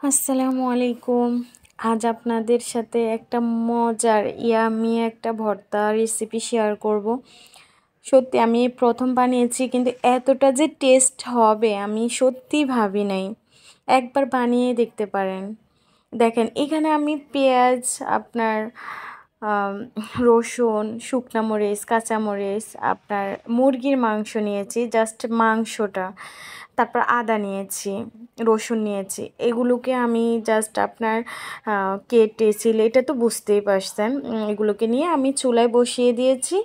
আসসালামু আলাইকুম। আজ আপনাদের সাথে একটা মজার ইয়ামি একটা ভর্তা রেসিপি শেয়ার করব। সত্যি আমি প্রথম বানিয়েছি, কিন্তু এতটা যে টেস্ট হবে আমি সত্যি ভাবি নাই। একবার বানিয়ে দেখতে পারেন। দেখেন, এখানে আমি পেঁয়াজ, আপনার আম রসুন, শুকনা মরিচ, কাঁচামরিচ, আপনার মুরগির মাংস নিয়েছি, জাস্ট মাংসটা। তারপর আদা নিয়েছি, রসুন নিয়েছি। এগুলোকে আমি জাস্ট আপনার কেটে ছিলে, এটা তো বুঝতেই পারছেন। এগুলোকে নিয়ে আমি চুলায় বসিয়ে দিয়েছি।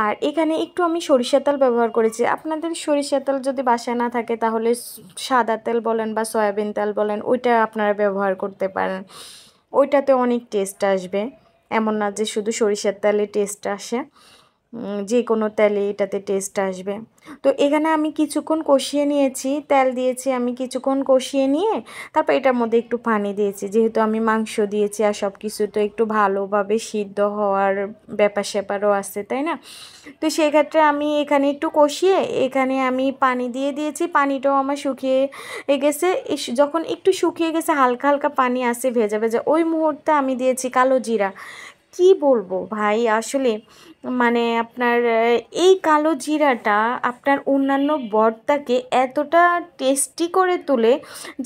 আর এখানে একটু আমি সরিষার তেল ব্যবহার করেছি। আপনাদের সরিষার তেল যদি বাসায় না থাকে তাহলে সাদা তেল বলেন বা সয়াবিন তেল বলেন, ওইটা আপনারা ব্যবহার করতে পারেন। ওইটাতে অনেক টেস্ট আসবে। এমন না যে শুধু সরিষার তেলে টেস্ট আসে, যে কোনো তেলে এটাতে টেস্ট আসবে। তো এখানে আমি কিছুক্ষণ কষিয়ে নিয়েছি, তেল দিয়েছি, আমি কিছুক্ষণ কষিয়ে নিয়ে তারপর এটার মধ্যে একটু পানি দিয়েছি, যেহেতু আমি মাংস দিয়েছি আর সব কিছু তো একটু ভালোভাবে সিদ্ধ হওয়ার ব্যাপার স্যাপারও আছে, তাই না? তো সেক্ষেত্রে আমি এখানে একটু কষিয়ে এখানে আমি পানি দিয়ে দিয়েছি। পানিটাও আমার শুকিয়ে গেছে। যখন একটু শুকিয়ে গেছে, হালকা হালকা পানি আসে ভেজা ভেজা, ওই মুহূর্তে আমি দিয়েছি কালো জিরা। কি বলবো ভাই, আসলে মানে আপনার এই কালো জিরাটা আপনার অন্যান্য ভর্তাকে এতটা টেস্টি করে তোলে।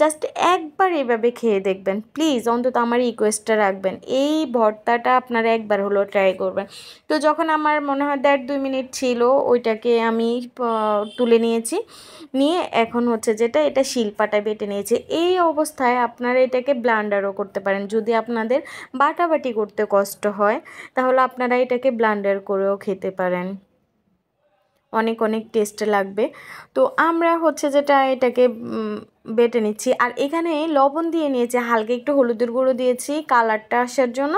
জাস্ট একবার এভাবে খেয়ে দেখবেন প্লিজ, অন্তত আমার রিকোয়েস্টটা রাখবেন, এই ভর্তাটা আপনারা একবার হলো ট্রাই করবেন। তো যখন আমার মনে হয় 1.5-2 মিনিট ছিল, ওইটাকে আমি তুলে নিয়েছি। নিয়ে এখন হচ্ছে যেটা, এটা শিলপাটায় বেটে নিয়েছি। এই অবস্থায় আপনারা এটাকে ব্লান্ডারও করতে পারেন। যদি আপনাদের বাটাবাটি করতে কষ্ট হয় তাহলে আপনারা এটাকে ব্লান্ডার করেও খেতে পারেন, অনেক অনেক টেস্ট লাগবে। তো আমরা হচ্ছে যেটা এটাকে বেটে নিচ্ছি। আর এখানে লবণ দিয়ে নিয়েছি, হালকা একটু হলুদের গুঁড়ো দিয়েছি কালারটা আসার জন্য।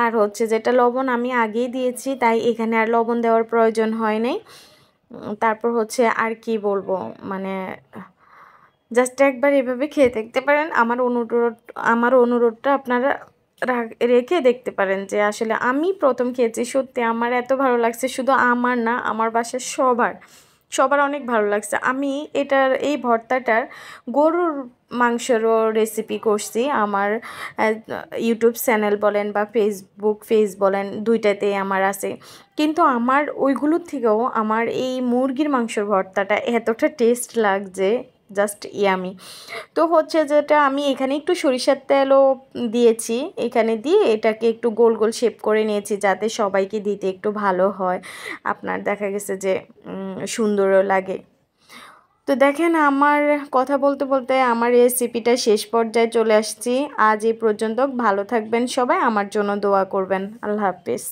আর হচ্ছে যেটা লবণ আমি আগেই দিয়েছি, তাই এখানে আর লবণ দেওয়ার প্রয়োজন হয় নাই। তারপর হচ্ছে আর কি বলবো, মানে জাস্ট একবার এভাবে খেয়ে দেখতে পারেন। আমার অনুরোধটা আপনারা রেখে দেখতে পারেন যে আসলে আমি প্রথম খেয়েছি, সত্যি আমার এত ভালো লাগছে। শুধু আমার না, আমার বাসার সবার অনেক ভালো লাগছে। আমি এই ভর্তাটার গরুর মাংসেরও রেসিপি করছি আমার ইউটিউব চ্যানেল বলেন বা ফেসবুক পেজ বলেন, দুইটাতেই আমার আছে। কিন্তু আমার ওইগুলোর থেকেও আমার এই মুরগির মাংসের ভর্তাটা এতটা টেস্ট লাগছে, জাস্ট ইয়ামি। তো হচ্ছে যেটা, আমি এখানে একটু সরিষার তেলও দিয়েছি। এখানে দিয়ে এটাকে একটু গোল গোল শেপ করে নিয়েছি, যাতে সবাইকে দিতে একটু ভালো হয়, আপনার দেখা গেছে যে সুন্দরও লাগে। তো দেখেন, আমার কথা বলতে বলতে আমার রেসিপিটা শেষ পর্যায়ে চলে আসছি। আজ এই পর্যন্ত। ভালো থাকবেন সবাই, আমার জন্য দোয়া করবেন। আল্লাহ হাফেজ।